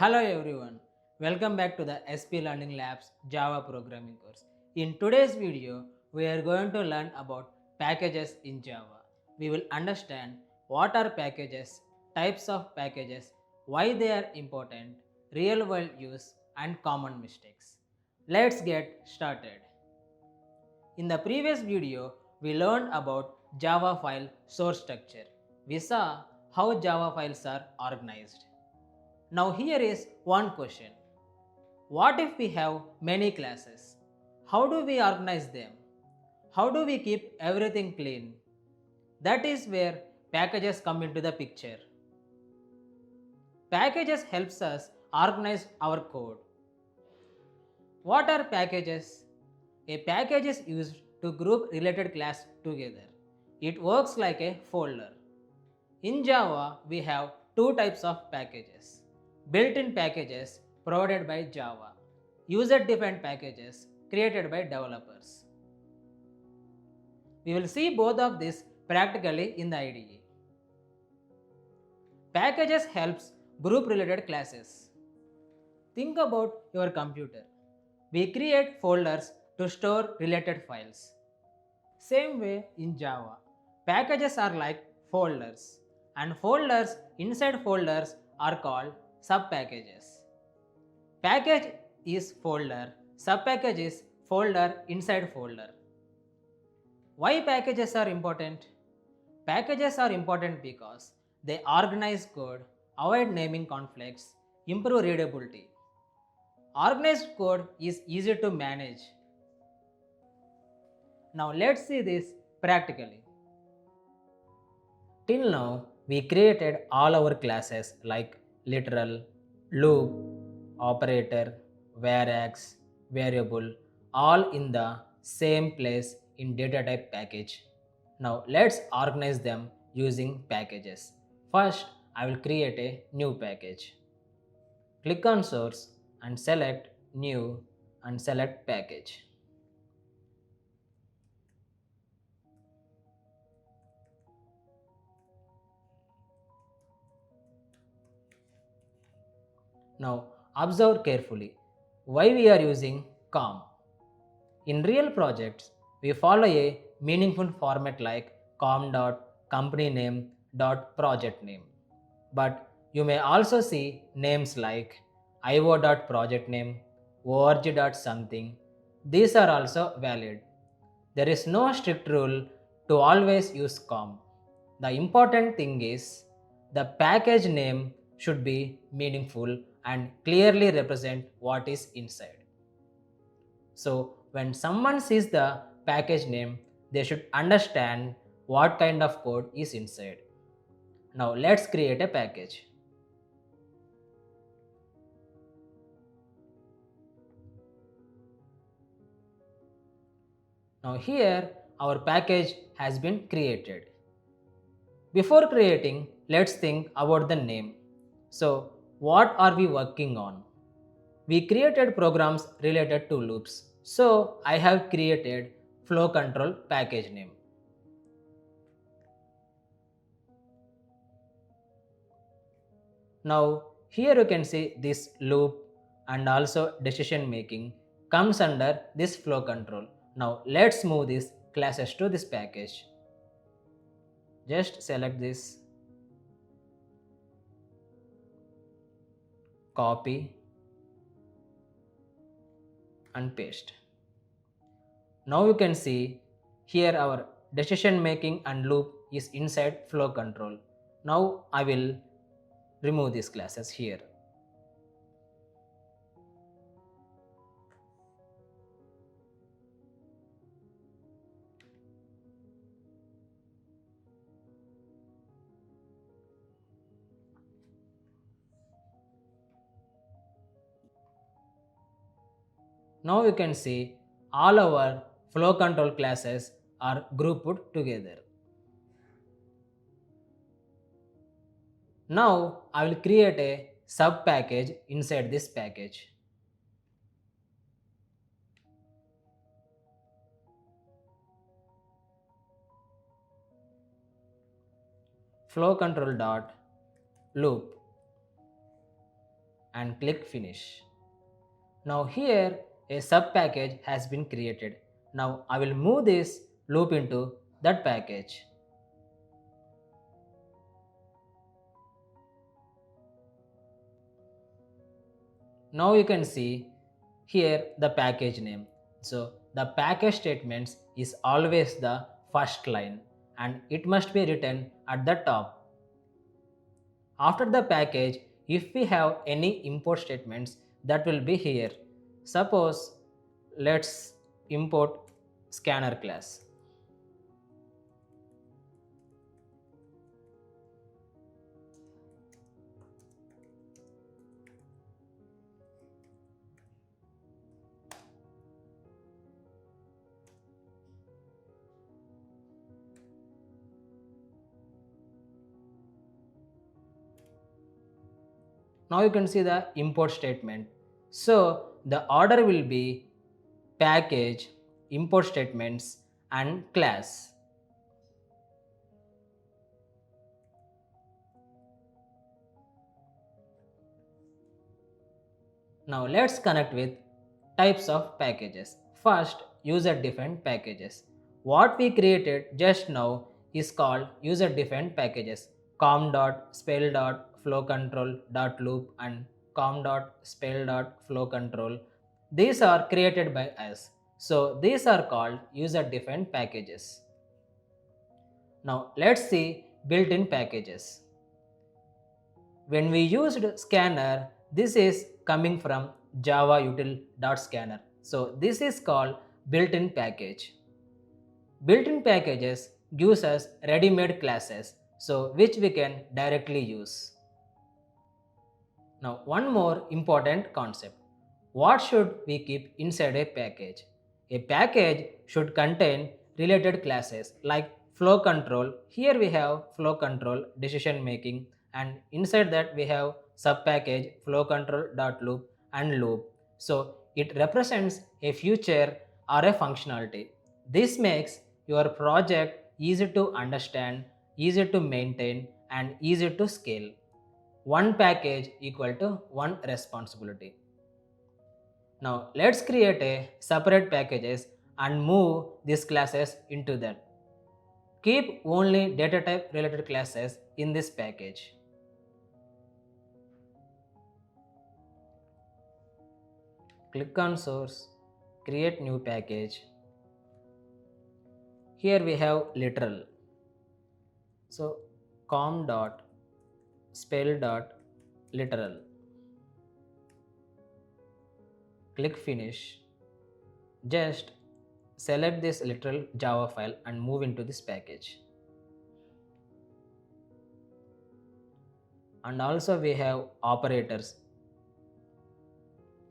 Hello everyone, welcome back to the SP Learning Labs Java programming course. In today's video, we are going to learn about packages in Java. We will understand what are packages, types of packages, why they are important, real world use and common mistakes. Let's get started. In the previous video, we learned about Java file source structure. We saw how Java files are organized. Now here is one question. What if we have many classes? How do we organize them? How do we keep everything clean? That is where packages come into the picture. Packages helps us organize our code. What are packages? A package is used to group related class together. It works like a folder. In Java, we have two types of packages. Built-in packages provided by Java. User-defined packages created by developers. We will see both of these practically in the IDE. Packages helps group related classes. Think about your computer. We create folders to store related files. Same way in Java. Packages are like folders, and folders inside folders are called subpackages. Package is folder, subpackage is folder inside folder. Why packages are important? Packages are important because they organize code, avoid naming conflicts, improve readability. Organized code is easier to manage. Now let's see this practically. Till now, we created all our classes like literal, loop, operator, varx, variable, all in the same place in data type package. Now let's organize them using packages. First, I will create a new package. Click on source and select new and select package. Now observe carefully why we are using COM. In real projects, we follow a meaningful format like com.companyname.projectname. But you may also see names like io.projectname, org.something. These are also valid. There is no strict rule to always use com. The important thing is the package name should be meaningful and clearly represent what is inside. So when someone sees the package name, they should understand what kind of code is inside. Now let's create a package. Now here our package has been created. Before creating, let's think about the name. So what are we working on? We created programs related to loops. So I have created flow control package name. Now here you can see this loop and also decision making comes under this flow control. Now let's move these classes to this package. Just select this, copy and paste. Now you can see here our decision making and loop is inside flow control. Now I will remove these classes here. Now you can see all our flow control classes are grouped together. Now I will create a sub package inside this package. Flow control dot loop. and click finish. Now here a sub package has been created. Now I will move this loop into that package. Now you can see here the package name. So the package statements is always the first line and it must be written at the top. After the package, if we have any import statements, that will be here. Suppose let's import scanner class. Now you can see the import statement. So the order will be package, import statements and class. Now let's connect with types of packages. First, user defined packages. What we created just now is called user defined packages. com.spell.flowcontrol.loop and com.spell.flowcontrol. These are created by us. So these are called user defined packages. Now let's see built-in packages. When we used scanner, this is coming from java util.scanner. So this is called built-in package. Built-in packages gives us ready-made classes, so which we can directly use. Now one more important concept. What should we keep inside a package? A package should contain related classes like flow control. Here we have flow control decision making and inside that we have subpackage flow control.loop and loop. So it represents a feature or a functionality. This makes your project easy to understand, easy to maintain and easy to scale. One package equal to one responsibility. Now let's create a separate packages and move these classes into that. Keep only data type related classes in this package. Click on source, create new package. Here we have literal. So com dot spell dot literal. Click finish. Just select this literal Java file and move into this package. And also we have operators.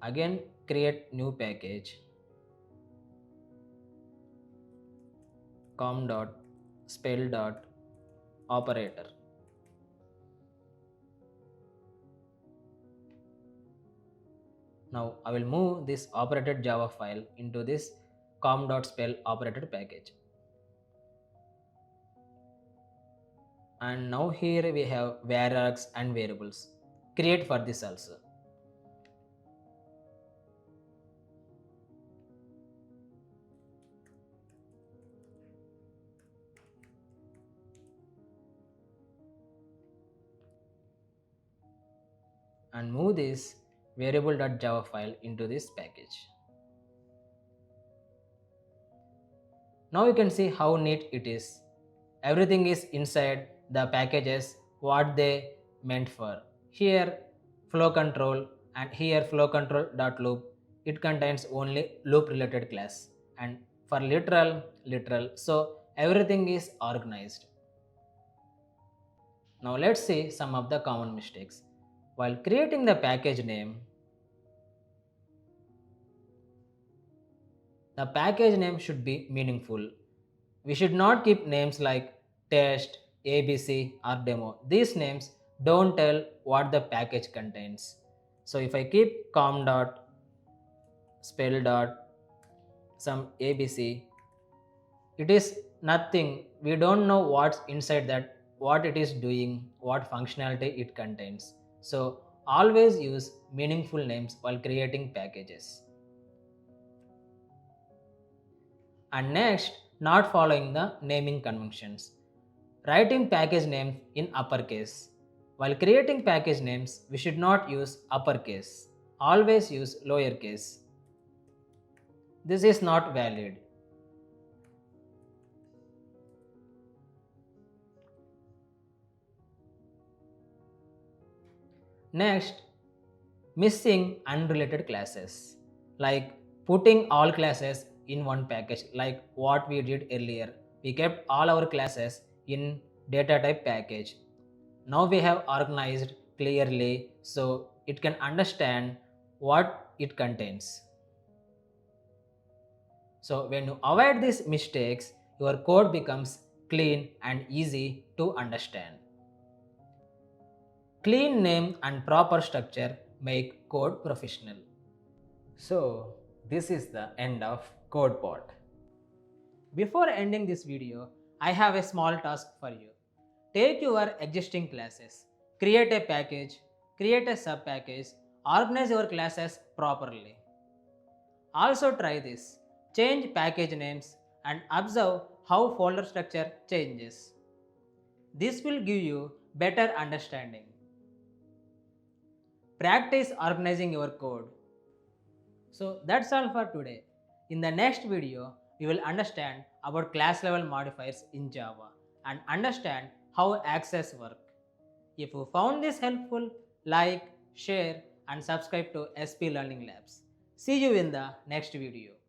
Again create new package. com dot spell dot operator. Now I will move this operated Java file into this com.spell operated package. And now here we have varargs and variables. Create for this also. And move this variable.java file into this package. Now you can see how neat it is. Everything is inside the packages what they meant for. Here flow control and here flow control.loop. It contains only loop related class and for literal. So everything is organized. Now let's see some of the common mistakes. While creating the package name, the package name should be meaningful. We should not keep names like test, ABC or demo. These names don't tell what the package contains. So if I keep com dot spell dot some ABC, it is nothing. We don't know what's inside that, what it is doing, what functionality it contains. So always use meaningful names while creating packages. And next, not following the naming conventions. Writing package names in uppercase. While creating package names, we should not use uppercase. Always use lowercase. This is not valid. Next, missing unrelated classes, like putting all classes in one package, like what we did earlier. We kept all our classes in data type package. Now we have organized clearly so it can understand what it contains. So when you avoid these mistakes, your code becomes clean and easy to understand. Clean name and proper structure make code professional. So this is the end of CodePod. Before ending this video, I have a small task for you. Take your existing classes, create a package, create a sub-package, organize your classes properly. Also try this. Change package names and observe how folder structure changes. This will give you better understanding. Practice organizing your code. So that's all for today. In the next video, we will understand about class level modifiers in Java and understand how access work. If you found this helpful, like, share and subscribe to SP Learning Labs. See you in the next video.